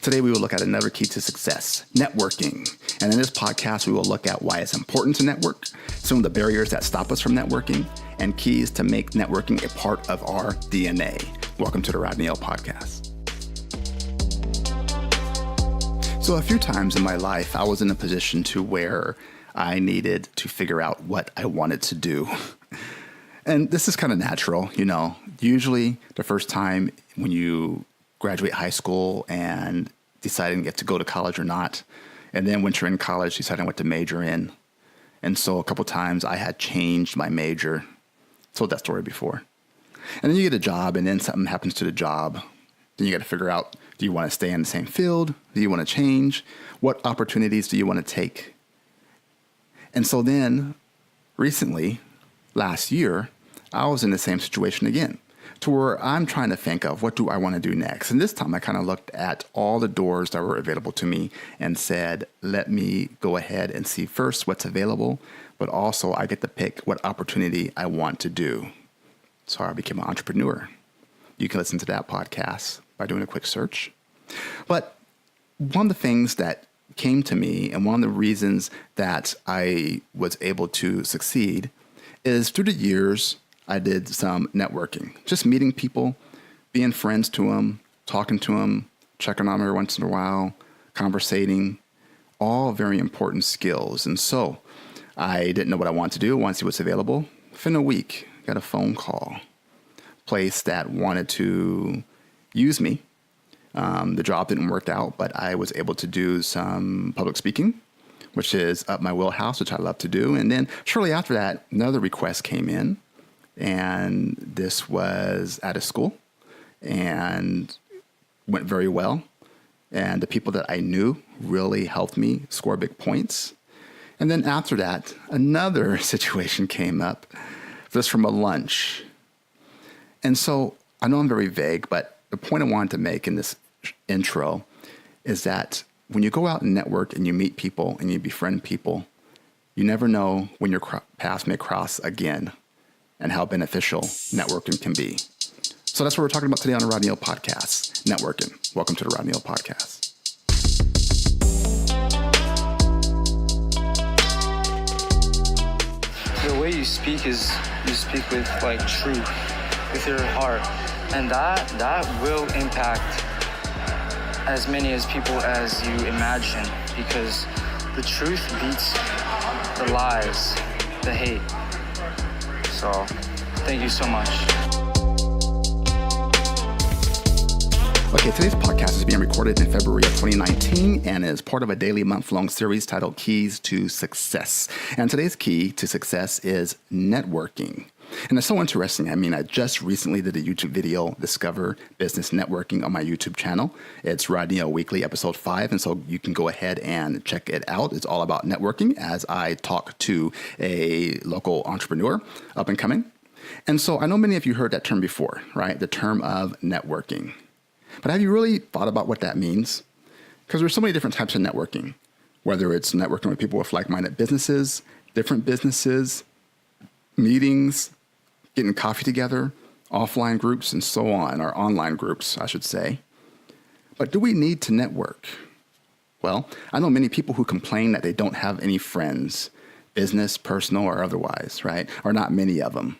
Today, we will look at another key to success, networking. And in this podcast, we will look at why it's important to network, some of the barriers that stop us from networking, and keys to make networking a part of our DNA. Welcome to the Rodney Podcast. So a few times in my life, I was in a position to where I needed to figure out what I wanted to do. And this is kind of natural, usually the first time when you graduate high school and deciding if to go to college or not. And then once you're in college, deciding what to major in. And so a couple times I had changed my major. Told that story before. And then you get a job and then something happens to the job. Then you got to figure out, do you want to stay in the same field? Do you want to change? What opportunities do you want to take? And so then recently, last year, I was in the same situation again, to where I'm trying to think of what do I want to do next. And this time I kind of looked at all the doors that were available to me and said, let me go ahead and see first what's available, but also I get to pick what opportunity I want to do. So I became an entrepreneur. You can listen to that podcast by doing a quick search. But one of the things that came to me and one of the reasons that I was able to succeed is through the years, I did some networking, just meeting people, being friends to them, talking to them, checking on them every once in a while, conversating, all very important skills. And so I didn't know what I wanted to do. I wanted to see what's available. Within a week, got a phone call, place that wanted to use me. The job didn't work out, but I was able to do some public speaking, which is up my wheelhouse, which I love to do. And then shortly after that, another request came in. And this was at a school and went very well. And the people that I knew really helped me score big points. And then after that, another situation came up, this from a lunch. And so I know I'm very vague, but the point I wanted to make in this intro is that when you go out and network and you meet people and you befriend people, you never know when your paths may cross again, and how beneficial networking can be. So that's what we're talking about today on the Rodney Podcast, networking. Welcome to the Rodney Podcast. The way you speak is you speak with truth, with your heart, and that will impact as many as people as you imagine, because the truth beats the lies, the hate. So, thank you so much. Okay, today's podcast is being recorded in February of 2019 and is part of a daily month-long series titled Keys to Success. And today's key to success is networking. And it's so interesting. I just recently did a YouTube video, Discover Business Networking, on my YouTube channel. It's Rodney Weekly, episode 5. And so you can go ahead and check it out. It's all about networking as I talk to a local entrepreneur up and coming. And so I know many of you heard that term before, right? The term of networking. But have you really thought about what that means? Because there's so many different types of networking, whether it's networking with people with like-minded businesses, different businesses, meetings, getting coffee together, offline groups, and so on, or online groups, I should say. But do we need to network? Well, I know many people who complain that they don't have any friends, business, personal, or otherwise, right? Or not many of them.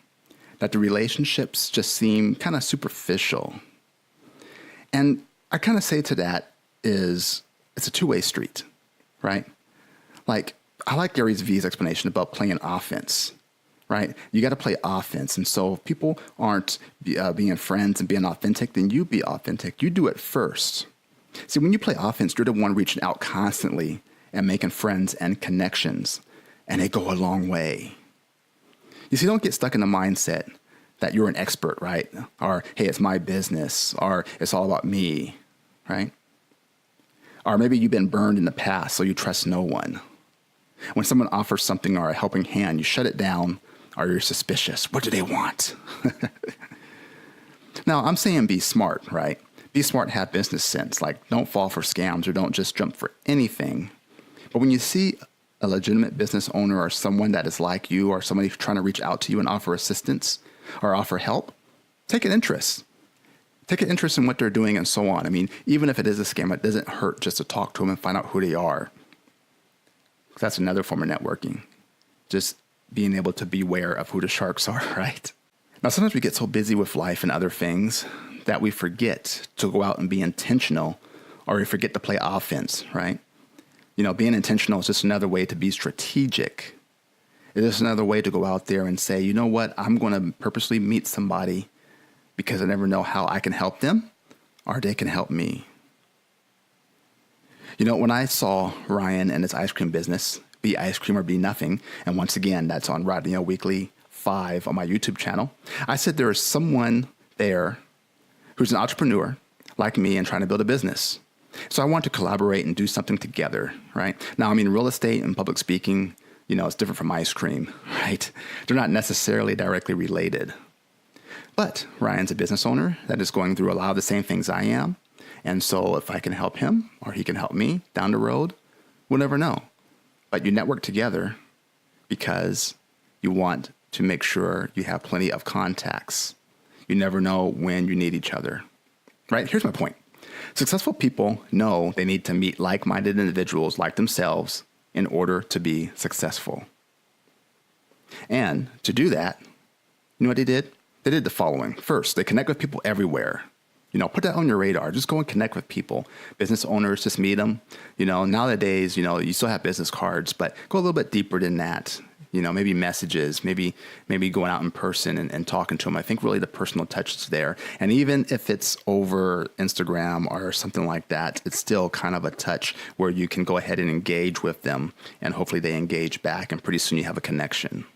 That the relationships just seem kind of superficial. And I kind of say to that is it's a two-way street, right? I like Gary Vee's explanation about playing offense. Right? You got to play offense. And so if people aren't being friends and being authentic, then you be authentic. You do it first. See, when you play offense, you're the one reaching out constantly and making friends and connections. And they go a long way. You see, don't get stuck in the mindset that you're an expert, right? Or, hey, it's my business. Or it's all about me, right? Or maybe you've been burned in the past, so you trust no one. When someone offers something or a helping hand, you shut it down. Or you're suspicious. What do they want? Now, I'm saying be smart, right? Be smart, have business sense. Don't fall for scams or don't just jump for anything. But when you see a legitimate business owner or someone that is like you or somebody trying to reach out to you and offer assistance or offer help, take an interest. Take an interest in what they're doing and so on. I mean, even if it is a scam, it doesn't hurt just to talk to them and find out who they are. That's another form of networking. Just being able to be aware of who the sharks are, right? Now, sometimes we get so busy with life and other things that we forget to go out and be intentional, or we forget to play offense, right? You know, being intentional is just another way to be strategic. It is another way to go out there and say, you know what, I'm going to purposely meet somebody because I never know how I can help them or they can help me. You know, when I saw Ryan and his ice cream business, Be Ice Cream or Be Nothing, and once again, that's on Rodney Weekly 5 on my YouTube channel, I said there is someone there who's an entrepreneur like me and trying to build a business. So I want to collaborate and do something together, right? Now, I mean, real estate and public speaking, you know, it's different from ice cream, right? They're not necessarily directly related. But Ryan's a business owner that is going through a lot of the same things I am. And so if I can help him or he can help me down the road, we'll never know. But you network together because you want to make sure you have plenty of contacts. You never know when you need each other, right? Here's my point. Successful people know they need to meet like-minded individuals like themselves in order to be successful. And to do that, you know what they did? They did the following. First, they connect with people everywhere. You know, put that on your radar. Just go and connect with people. Business owners, just meet them. You know, nowadays, you know, you still have business cards, but go a little bit deeper than that. You know, maybe messages, maybe going out in person and talking to them. I think really the personal touch is there. And even if it's over Instagram or something like that, it's still kind of a touch where you can go ahead and engage with them and hopefully they engage back and pretty soon you have a connection.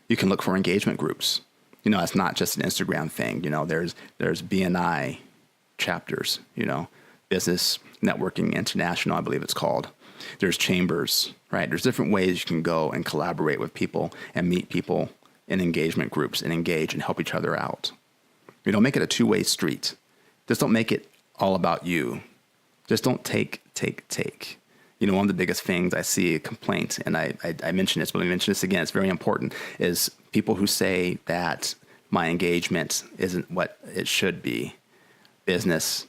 You can look for engagement groups. You know, it's not just an Instagram thing. You know, there's BNI chapters, you know, Business Networking International, I believe it's called. There's chambers, right? There's different ways you can go and collaborate with people and meet people in engagement groups and engage and help each other out. You know, make it a two-way street. Just don't make it all about you. Just don't take. You know, one of the biggest things I see a complaint, and I mentioned this, but let me mention this again, it's very important, is people who say that my engagement isn't what it should be. Business,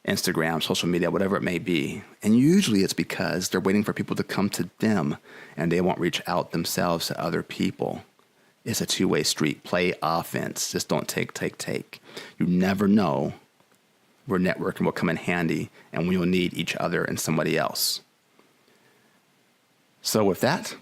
Instagram, social media, whatever it may be. And usually it's because they're waiting for people to come to them and they won't reach out themselves to other people. It's a two-way street. Play offense. Just don't take. You never know where networking will come in handy and when you'll need each other and somebody else. So with that,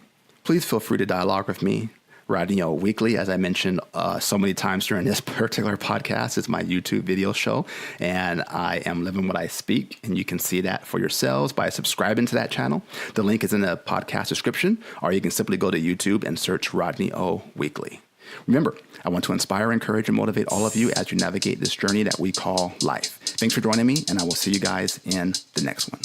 please feel free to dialogue with me. Rodney Weekly, as I mentioned so many times during this particular podcast, is my YouTube video show, and I am living what I speak, and you can see that for yourselves by subscribing to that channel. The link is in the podcast description, or you can simply go to YouTube and search Rodney Weekly. Remember, I want to inspire, encourage, and motivate all of you as you navigate this journey that we call life. Thanks for joining me, and I will see you guys in the next one.